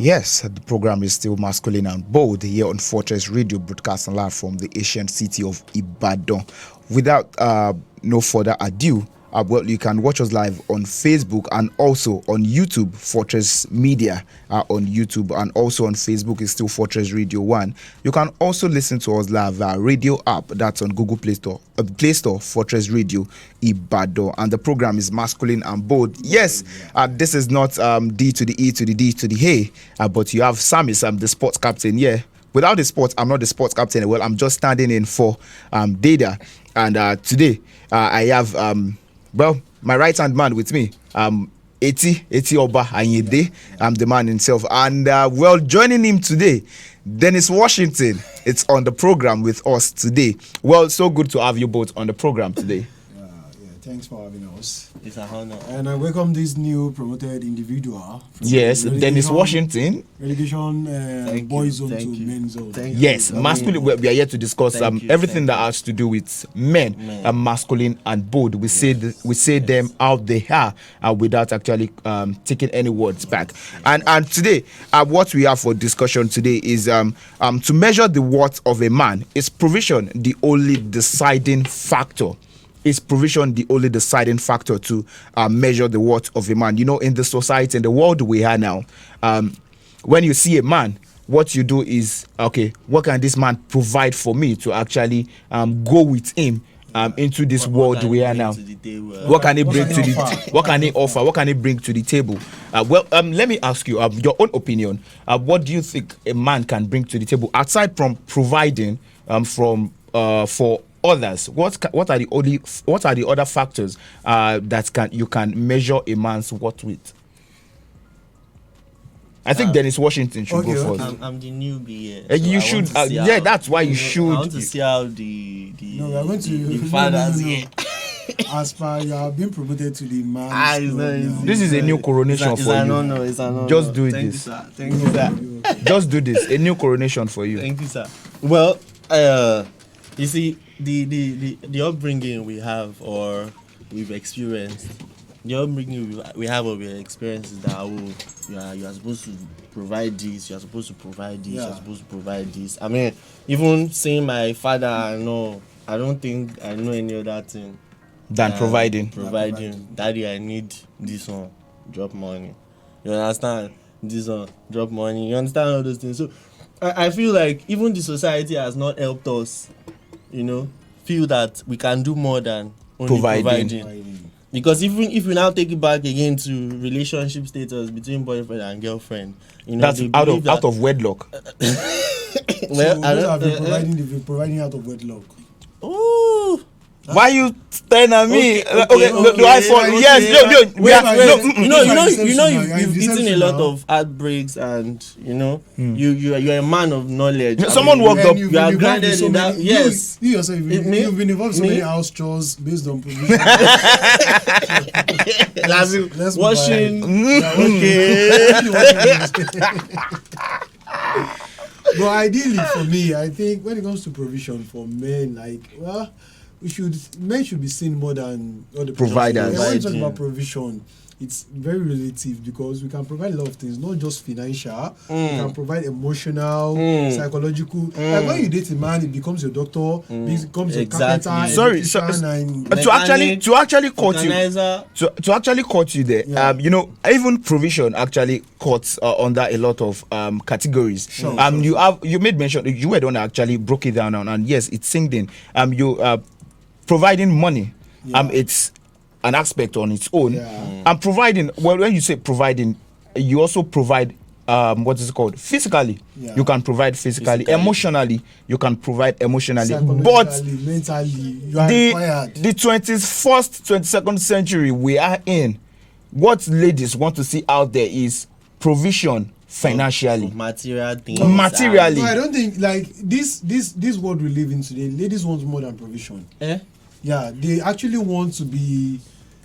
Yes, the program is still masculine and bold here on Fortress Radio, broadcasting live from the ancient city of Ibadan. Without no further ado, well, you can watch us live on Facebook and also on YouTube, Fortress Media on YouTube, and also on Facebook is still Fortress Radio 1. You can also listen to us live via radio app that's on Google Play Store, Fortress Radio Ibadan, and the program is masculine and bold. Yes, this is not D to the E to the D to the Hey, but you have Samis, I'm the sports captain. Yeah, without the sports, I'm not the sports captain. Well, I'm just standing in for Data, and today I have my right hand man with me, Eti Oba Anyede. I'm the man himself, and joining him today, Dennis Washington. It's on the program with us today. Well, so good to have you both on the program today. Thanks for having us. It's an honor. And I welcome this new promoted individual. Yes, Dennis Washington. Relegation boys zone to men's zone. Yes, masculine. We are here to discuss everything that has to do with men, masculine and bold. We say them out they are without actually taking any words back. And today, what we have for discussion today is to measure the worth of a man. Is provision the only deciding factor? Is provision the only deciding factor to measure the worth of a man? You know, in the society, in the world we are now, when you see a man, what you do is, okay, what can this man provide for me to actually go with him into this world we are now? What can he bring to the? What can he offer? What can he bring to the table? Let me ask you your own opinion. What do you think a man can bring to the table aside from providing for others? What are the other factors that you can measure a man's worth with? I think Dennis Washington should go first. I'm the newbie. You should. That's why you should. I want to see how the we are going to the fathers here. As per you have been promoted to the man. This is a new coronation for you. It's an honor. Just do Thank this. You, sir. Thank you, sir. Just do this. A new coronation for you. Thank you, sir. Well, you see, the upbringing we have or we've experienced, the upbringing we have or we've experienced is that you are supposed to provide this, you are supposed to provide this, you are supposed to provide this. I mean, even seeing my father, I don't think I know any other thing than providing. Daddy, I need this one, drop money. You understand? This one, drop money. You understand all those things? So I feel like even the society has not helped us, feel that we can do more than only providing. Because even if we now take it back again to relationship status between boyfriend and girlfriend, that's out of wedlock. Well, I've been providing out of wedlock. Oh. Why you staring at me? Okay. Do I fall? Yes. You've eaten a lot of heartbreaks, and you're a man of knowledge. Someone walked up. You are grounded in that. Yes. You yourself, you've been involved in so many house chores based on provision. Let's washing. Okay. But ideally, for me, I think when it comes to provision for men, men should be seen more than other providers. When we talk about provision, it's very relative because we can provide a lot of things, not just financial. We can provide emotional, psychological. Like when you date a man, it becomes your doctor, becomes your carpenter. Sorry, to actually quote you there. Yeah. Even provision actually cuts under a lot of categories. Sure. You made mention. You were the one that actually broke it down, and yes, it's synced in. Providing money, it's an aspect on its own. And providing, when you say providing, you also provide what is it called? Physically. You can provide physically. Emotionally, you can provide emotionally. But mentally, you are required. The 21st, 22nd century we are in, what ladies want to see out there is provision financially. Material things. Materially. No, I don't think this world we live in today, ladies want more than provision. Yeah, they actually want to be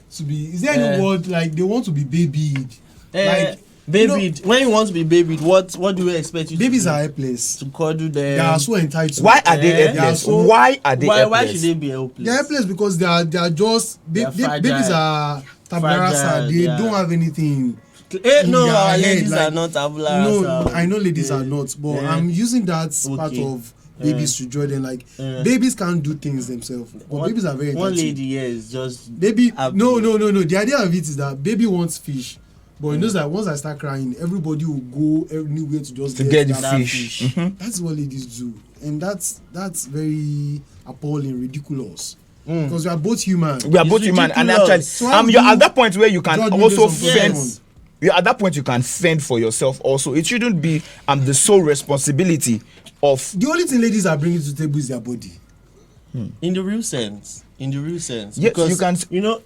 is there any word they want to be babied? Babied. When you want to be babied, what do we expect you babies to do? Are helpless. To cuddle them. They are so entitled. Why are they helpless? Why are they helpless? Why should they be helpless? They're helpless because they are just babies are tabula rasa. They don't have anything. No, their our head, ladies like, are not tabula no, rasa. I know ladies are not, but I'm using that part Okay. of babies to draw them. Like babies can't do things themselves, but babies are very One entitled. lady here is just Baby, happy. no. The idea of it is that baby wants fish, but he knows that once I start crying, everybody will go anywhere to just get the that fish. That's what ladies do, and that's very appalling, ridiculous. Because we are both human. We are It's both human, and ridiculous. actually, So how you're do at that point where you can judge also based on fend. perception? You're at that point you can fend for yourself. Also, it shouldn't be the sole responsibility of. The only thing ladies are bringing to the table is their body. In the real sense. Yes, because you can. you know,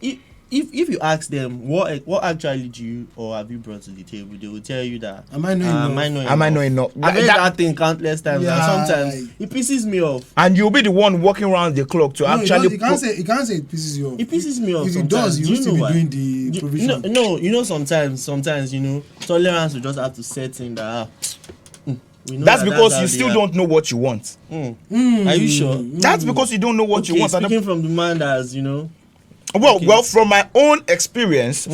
if you ask them what actually do you or have you brought to the table, they will tell you that Am I not enough? Am I not enough? I've heard That- that thing countless times, Yeah, and sometimes like- it pisses me off. and you'll be the one walking around the clock to No, actually. you can't say it pisses you off. It pisses me off. If it sometimes. does, you Do will still know be why? doing the provision. No, you know, sometimes you know, tolerance will just have to set in that. We know That's that because how you they still are. don't know what you want. Are you sure? That's because you don't know what you Okay, want. And speaking from the man that's, you know, well, from my own experience,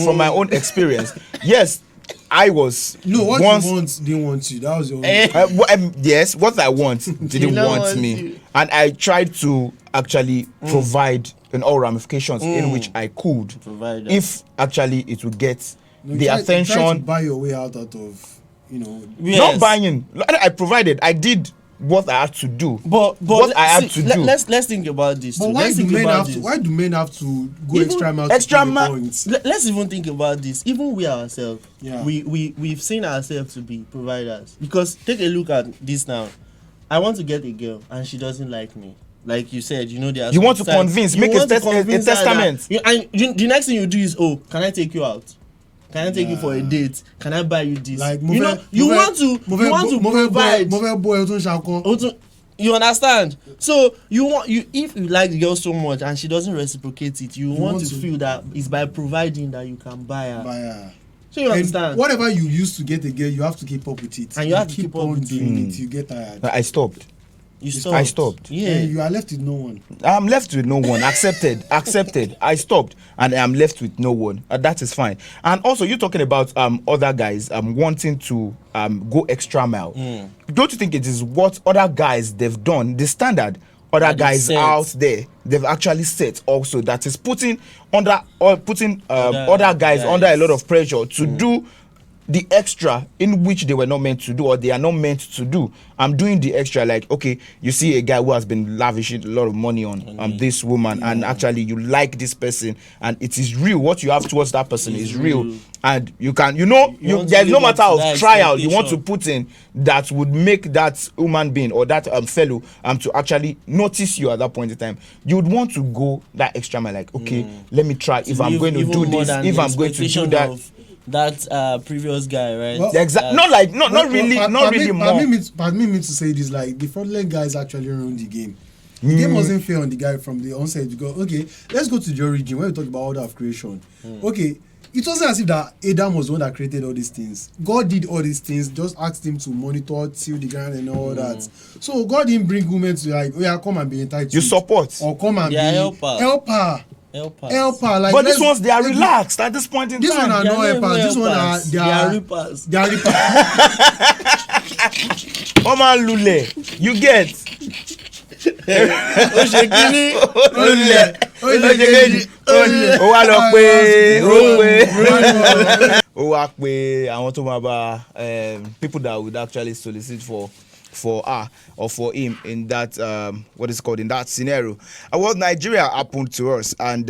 yes, I was No, what once. you want didn't want you. That was your own. Yes, what I want didn't don't want want me, you. and I tried to actually provide in all ramifications in which I could, Provide that. if actually it would get You the try to attention. buy your way out of, you know. yes. Not buying. I provided. I did what I had to do. But what I had to do. Let's think about this. But too. why Let's do think men about have this. to? Why do men have to go Even extra mile? extra to prove a mile- point? Let's even think about this. Even we ourselves, Yeah. we've seen ourselves to be providers. Because take a look at this now. I want to get a girl and she doesn't like me. Like you said, you know, there are You some want to signs- convince, you make a want to test- a convince her that- testament. The next thing you do is, oh, can I take you out? Can I take you for a date? Can I buy you this? Like, you know, you want to provide. boy, don't shako. Also, you understand? So if you like the girl so much and she doesn't reciprocate it, you want to feel that it's by providing that you can buy her. So you understand? Whatever you used to get a girl, you have to keep up with it. And you have to keep up on with doing it. You get tired. I stopped. You stopped. I stopped. Yeah. And you are left with no one. I'm left with no one. Accepted. I stopped, and I'm left with no one. That is fine. And also, you're talking about other guys wanting to go extra mile. Don't you think it is what other guys they've done? The standard other That is guys set. out there they've actually set also that is putting other guys under a lot of pressure to do the extra in which they were not meant to do or they are not meant to do. I'm doing the extra, like, okay, you see a guy who has been lavishing a lot of money on this woman, and actually you like this person, and it is real. What you have towards that person is real. And you can, want to there's no live up matter to of that trial you want to expectation. put in that would make that human being or that fellow to actually notice you at that point in time. You would want to go that extra mile, like, okay, let me try if I'm going to do this, if I'm going to do that. That previous guy, right? Well, Exactly. Not really more. Pardon me to say this, like, the fraudulent guys actually ruined the game. The game wasn't fair on the guy from the onset. You go, okay, let's go to the origin when we talk about order of creation. Okay, it wasn't as if that Adam was the one that created all these things. God did all these things, just asked him to monitor, till the ground and all that. So God didn't bring women to, like, oh yeah, come and be entitled. You support. Or come and They be are helper. Like, But these let's- ones, they are let's- relaxed at this point in This one time. are They not are helpers. not This one are helpers. they They are are reapers. They are reapers. Come on, Lule. You get. Oshekini. Ó wá lọ pé ó wá pé àwọn tó máa bá people that would actually solicit for her or for him in that what is called in that scenario. Well, Nigeria happened to us, and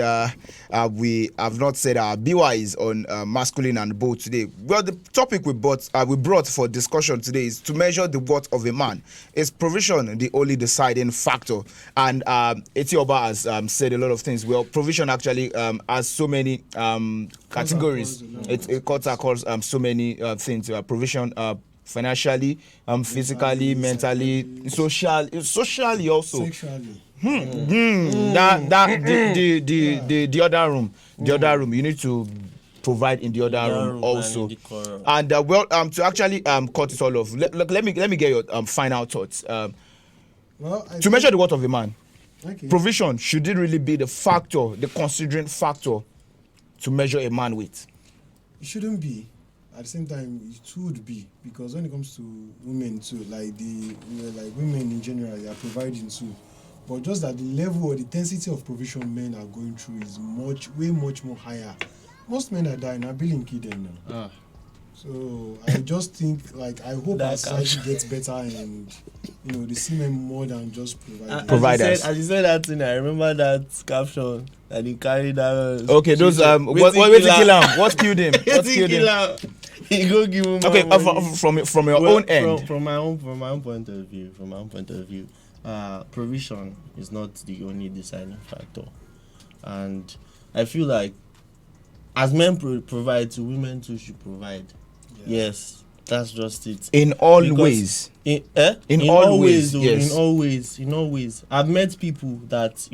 we have not said our BYs on masculine and bold today. Well, the topic we brought for discussion today is to measure the worth of a man. Is provision the only deciding factor? And Etioba has said a lot of things. Well, provision actually has so many categories. It cuts across so many things. Provision. Financially, physically, mentally, socially also. Sexually. The other room, you need to provide in the other room also. And to actually cut it all off, let me get your final thoughts. Well, To measure the worth of a man, okay. provision, should it really be the factor, the considering factor to measure a man with? It shouldn't be. at the same time it would be, because when it comes to women too, like like women in general, they are providing too, but just that the level or the intensity of provision men are going through is way much more higher. Most men are dying. I believe in kidding now. So I just think, like, I hope our society gets better and they see men more than just providers. As you said that thing, I remember that caption that he carried out. Okay, those what kill him? What killed him? What killed him? He go give him. Okay, from your own end. From my own point of view, provision is not the only deciding factor, and I feel like as men provide to, women too should provide. Yes, that's just it. In all ways. In all ways. In all ways. I've met people that,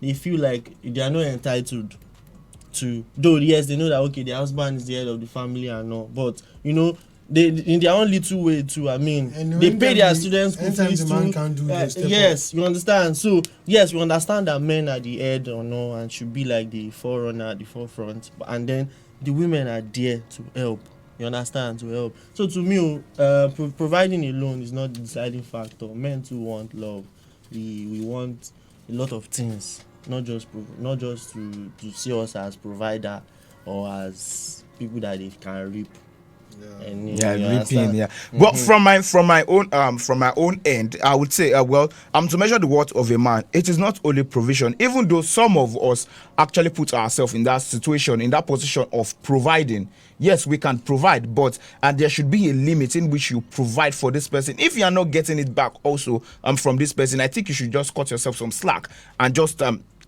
they feel like they are not entitled to, though yes, they know that okay, their husband is the head of the family and all, but they in their own little way too. I mean, they pay their students school fees too. Yes, you understand. So yes, we understand that men are the head or no, and should be like the forerunner, the forefront, and then the women are there to help. You understand? To help. So to me, providing alone is not the deciding factor. Men too want love. We want a lot of things, not just to see us as provider or as people that they can reap. Reaping. But from my own end, I would say, to measure the worth of a man, it is not only provision. Even though some of us actually put ourselves in that situation, in that position of providing. Yes, we can provide, but there should be a limit in which you provide for this person. If you are not getting it back also from this person, I think you should just cut yourself some slack and just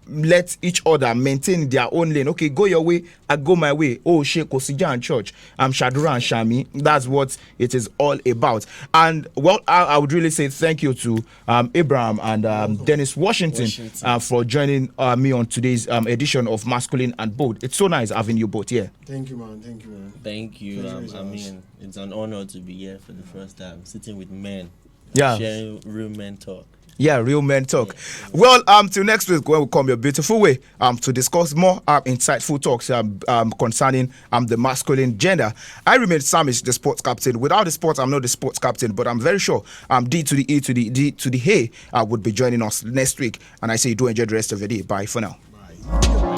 let each other maintain their own lane. Okay, go your way, I go my way. Oh, Sheikh Osija and Church, Shadura and Shami. That's what it is all about. And I would really say thank you to Abraham and Dennis Washington. For joining me on today's edition of Masculine and Bold. It's so nice having you both here. Thank you, man. Thank you. I mean, it's an honor to be here for the first time, sitting with men, sharing real men talk. Yeah, real men talk. Well, till next week when we come your beautiful way to discuss more insightful talks concerning the masculine gender. I remain Samish, the sports captain. Without the sports, I'm not the sports captain, but I'm very sure D to the E to the D to the Hey would be joining us next week. And I say do enjoy the rest of the day. Bye for now. Bye.